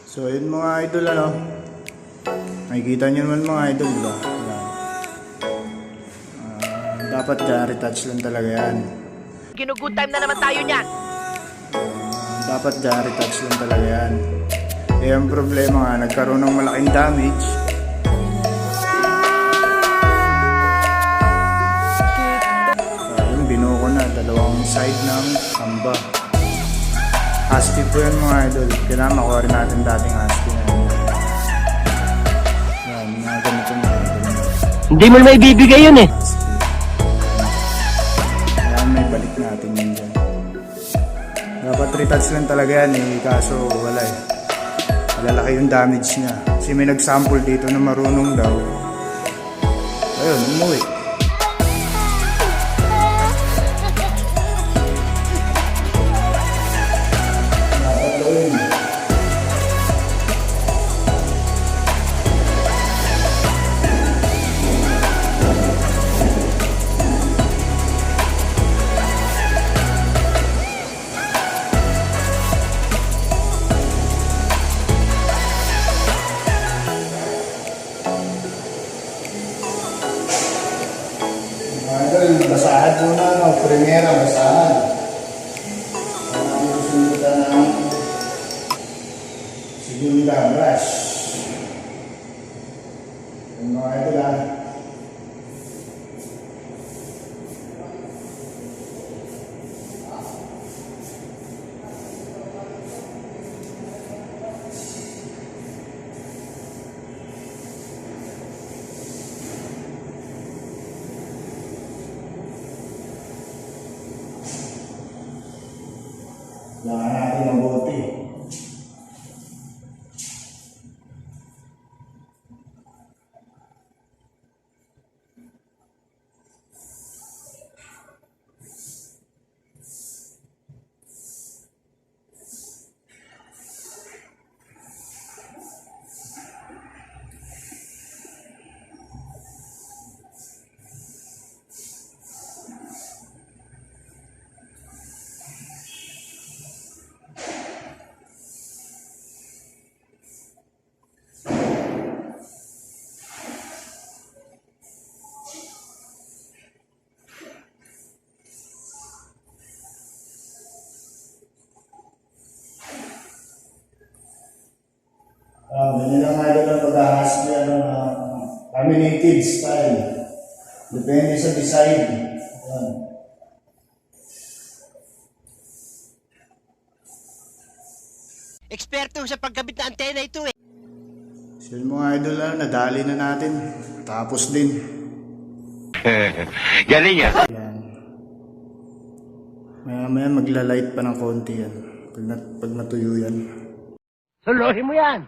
So yun mga idol, ano, makikita nyo naman mga idol, diba? Yan. Dapat dyan, retouch lang talaga yan. Ginugood time na naman tayo niyan. Dapat dyan, retouch lang talaga yan. Eh ang problema nga, nagkaroon ng malaking damage. Ayun, binuo ko na dalawang side ng hamba. Husky po yan mga idol. Kailangan makuha rin natin dating husky na yan. Yan, mga ganito mga idol. Hindi mo may bibigay yun eh. Husky. Kailangan may balik natin yun dyan. Dapat retouch lang talaga yan eh. Kaso wala eh. Malalaki yung damage niya. Kasi may nag-sample dito na marunong daw. Ayun, umuwi. Basahan muna, no? Primera, basahan. Susundutan ng segunda, brush. Yung mga ito lang. Kailangan natin mabuti. Ganyan lang nga doon ang pag-ahas niya, laminated style. Depende sa design. Ayan. Eksperto sa pagkabit na antena ito eh. So yun mga idol, nadali na natin. Tapos din. Galing ah. Ayan. Maya magla-light pa ng konti yan. Pag natuyo yan. Solohin mo yan.